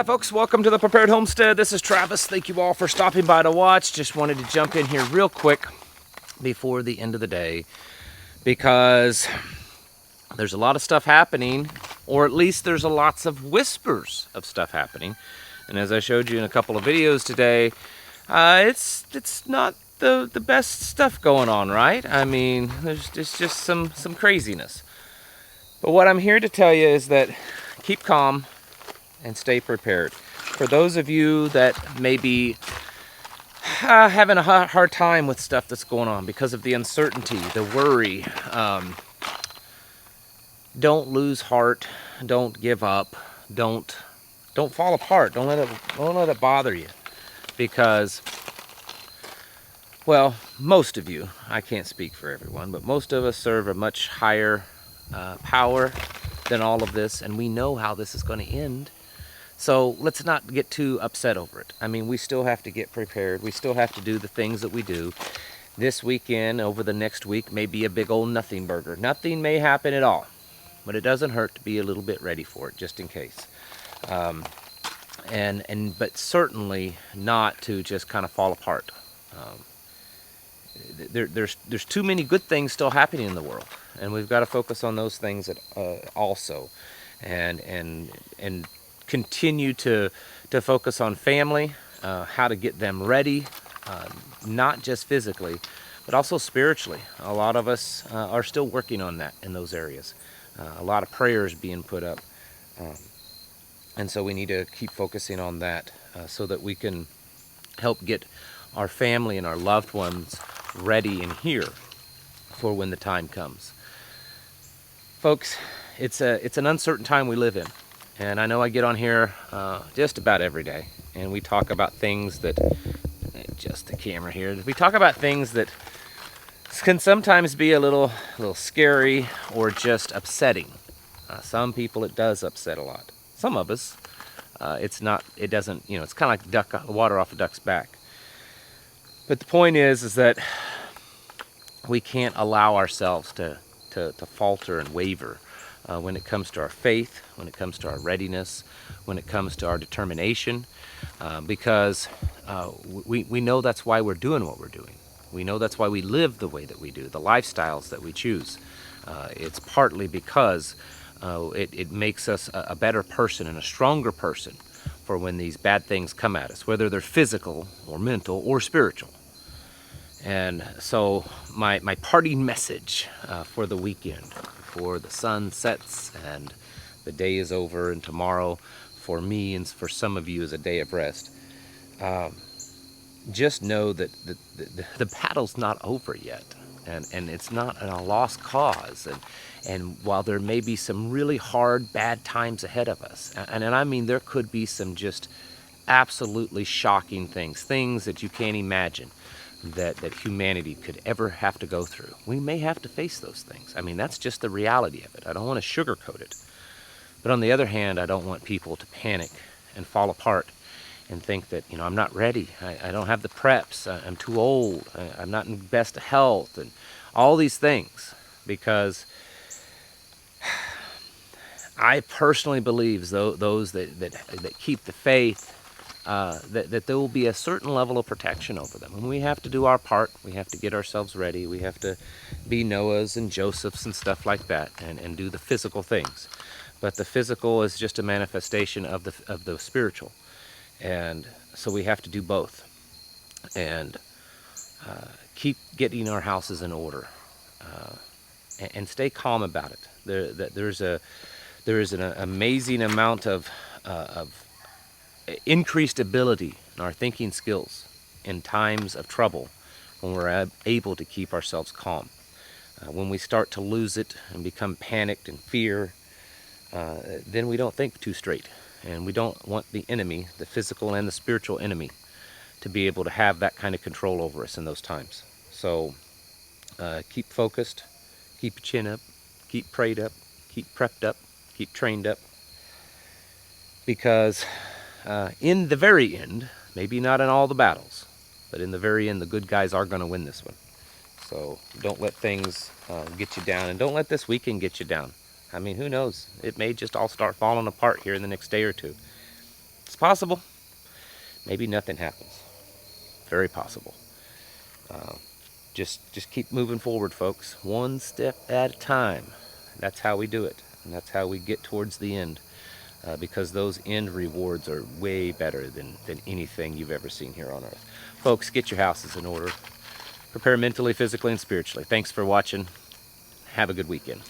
Folks, welcome to the Prepared Homestead. This is Travis. Thank you all for stopping by to watch. Just wanted to jump in here real quick before the end of the day because there's a lot of stuff happening, or at least there's lots of whispers of stuff happening. And as I showed you in a couple of videos today, it's not the best stuff going on, right? I mean, there's just some craziness. But what I'm here to tell you is that keep calm and stay prepared. For those of you that may be having a hard time with stuff that's going on because of the uncertainty, the worry, don't lose heart, don't give up, don't fall apart, don't let it bother you, because, well, most of you, I can't speak for everyone, but most of us serve a much higher power than all of this, and we know how this is going to end. So let's not get too upset over it. I mean, we still have to get prepared. We still have to do the things that we do. This weekend, over the next week, may be a big old nothing burger. Nothing may happen at all, but it doesn't hurt to be a little bit ready for it, just in case. But certainly not to just kind of fall apart. There's too many good things still happening in the world, and we've got to focus on those things also, and continue to focus on family, how to get them ready, not just physically, but also spiritually. A lot of us are still working on that in those areas. A lot of prayers being put up, and so we need to keep focusing on that so that we can help get our family and our loved ones ready and here for when the time comes. Folks, it's an uncertain time we live in. And I know I get on here just about every day, and we talk about things that, just the camera here, we talk about things that can sometimes be a little scary or just upsetting. Some people it does upset a lot. Some of us, it's kind of like water off a duck's back. But the point is that we can't allow ourselves to falter and waver. When it comes to our faith, when it comes to our readiness, when it comes to our determination, because we know that's why we're doing what we're doing. We know that's why we live the way that we do, the lifestyles that we choose. It's partly because it makes us a better person and a stronger person for when these bad things come at us, whether they're physical or mental or spiritual. And so my parting message for the weekend, before the sun sets and the day is over, and tomorrow for me and for some of you is a day of rest, just know that the battle's not over yet, and it's not a lost cause, and while there may be some really hard, bad times ahead of us, and I mean there could be some just absolutely shocking things that you can't imagine that humanity could ever have to go through. We may have to face those things. I mean, that's just the reality of it. I don't want to sugarcoat it. But on the other hand, I don't want people to panic and fall apart and think that, I'm not ready. I don't have the preps. I'm too old. I'm not in best health, and all these things. Because I personally believe those that keep the faith, that there will be a certain level of protection over them. And we have to do our part. We have to get ourselves ready. We have to be Noahs and Josephs and stuff like that, and do the physical things. But the physical is just a manifestation of the spiritual. And so we have to do both. And keep getting our houses in order. And stay calm about it. There is an amazing amount of increased ability in our thinking skills in times of trouble when we're able to keep ourselves calm. When we start to lose it and become panicked and fear, then we don't think too straight, and we don't want the enemy, the physical and the spiritual enemy, to be able to have that kind of control over us in those times. So keep focused, keep your chin up, keep prayed up, keep prepped up, keep trained up, because in the very end, maybe not in all the battles, but in the very end, the good guys are going to win this one. So don't let things get you down, and don't let this weekend get you down. I mean, who knows? It may just all start falling apart here in the next day or two. It's possible. Maybe nothing happens. Very possible. Just keep moving forward, folks. One step at a time. That's how we do it, and that's how we get towards the end. Because those end rewards are way better than anything you've ever seen here on earth. Folks, get your houses in order. Prepare mentally, physically, and spiritually. Thanks for watching. Have a good weekend.